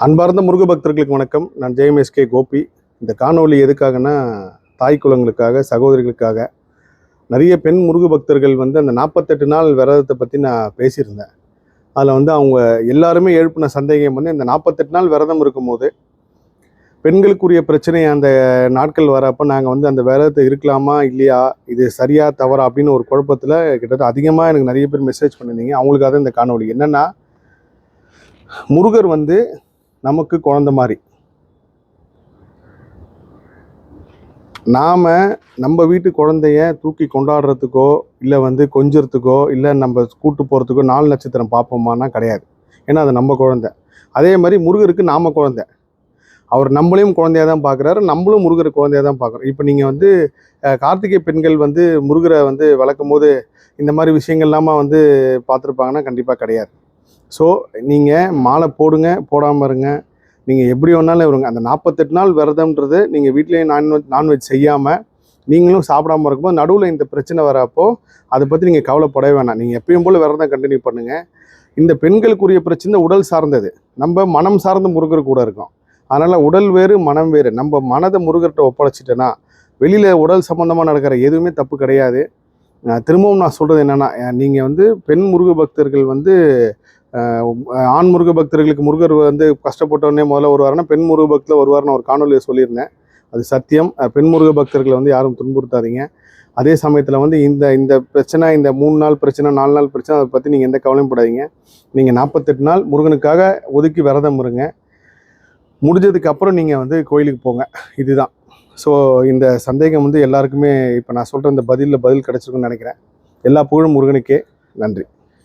அன்பார்ந்த முருக பக்தர்களுக்கு வணக்கம். நான் ஜெயம் கோபி. இந்த காணொளி எதுக்காகனா, தாய் குலங்களுக்காக, சகோதரிகளுக்காக. நிறைய பெண் முருக பக்தர்கள் வந்து அந்த 48 நாள் விரதத்தை பற்றி நான் பேசியிருந்தேன். அதில் வந்து அவங்க எல்லாருமே எழுப்பின சந்தேகம் வந்து, இந்த 48 நாள் விரதம் இருக்கும்போது பெண்களுக்குரிய பிரச்சனை அந்த நாட்கள் வரப்போ நாங்கள் வந்து அந்த விரதத்தை இருக்கலாமா இல்லையா, இது சரியா தவறா அப்படின்னு ஒரு குழப்பத்தில் கிட்டத்தட்ட அதிகமாக எனக்கு நிறைய பேர் மெசேஜ் பண்ணியிருந்தீங்க. அவங்களுக்காக தான் இந்த காணொளி. என்னென்னா, முருகர் வந்து நமக்கு குழந்த மாதிரி. நாம் நம்ம வீட்டு குழந்தைய தூக்கி கொண்டாடுறதுக்கோ இல்லை வந்து கொஞ்சறதுக்கோ இல்லை நம்ம கூட்டு போகிறதுக்கோ 4 நட்சத்திரம் பார்ப்போமானா கிடையாது. ஏன்னா அது நம்ம குழந்தை. அதே மாதிரி முருகருக்கு நாம் குழந்தை. அவர் நம்மளையும் குழந்தையாக தான் பார்க்குறாரு, நம்மளும் முருகரை குழந்தையாக தான் பார்க்குறோம். இப்போ நீங்கள் வந்து கார்த்திகை பெண்கள் வந்து முருகரை வந்து வளர்க்கும் போது இந்த மாதிரி விஷயங்கள்லாமா வந்து பார்த்துருப்பாங்கன்னா கண்டிப்பாக கிடையாது. ஸோ நீங்கள் மாலை போடுங்க, போடாமல் இருங்க, நீங்கள் எப்படி வேணாலும் இருங்க. அந்த 48 நாள் விரதம்ன்றது நீங்கள் வீட்லேயே நான்வெஜ் செய்யாமல் நீங்களும் சாப்பிடாமல் இருக்கும்போது நடுவில் இந்த பிரச்சனை வரப்போ அதை பற்றி நீங்கள் கவலைப்படவே வேணாம். நீங்கள் எப்பயும் போல் விரதம் கண்டினியூ பண்ணுங்கள். இந்த பெண்களுக்குரிய பிரச்சனை உடல் சார்ந்தது, நம்ம மனம் சார்ந்த முருகர் கூட இருக்கோம். அதனால் உடல் வேறு மனம் வேறு. நம்ம மனதை முருகர்கிட்ட ஒப்படைச்சிட்டேன்னா வெளியில் உடல் சம்மந்தமாக நடக்கிற எதுவுமே தப்பு கிடையாது. திரும்பவும் நான் சொல்கிறது என்னென்னா, நீங்கள் வந்து பெண் முருக பக்தர்கள் வந்து ஆண் முருக பக்தர்களுக்கு முருகர் வந்து கஷ்டப்பட்டோடனே முதல்ல வருவாருன்னா பெண் முருக பக்தில் வருவார்னு ஒரு காணொலியை சொல்லியிருந்தேன். அது சத்தியம். பெண் முருக பக்தர்களை வந்து யாரும் துன்புறுத்தாதீங்க. அதே சமயத்தில் வந்து இந்த பிரச்சனை, இந்த 3 நாள் பிரச்சனை, 4 நாள் பிரச்சனை, அதை பற்றி நீங்கள் எந்த கவலையும் படாதீங்க. நீங்கள் 48 நாள் முருகனுக்காக ஒதுக்கி விரதம் இருங்க. முடிஞ்சதுக்கு அப்புறம் நீங்கள் வந்து கோயிலுக்கு போங்க. இதுதான். ஸோ இந்த சந்தேகம் வந்து எல்லாருக்குமே இப்போ நான் சொல்கிற இந்த பதில் கிடச்சிருக்குன்னு நினைக்கிறேன். எல்லா புகழும் முருகனுக்கே. நன்றி.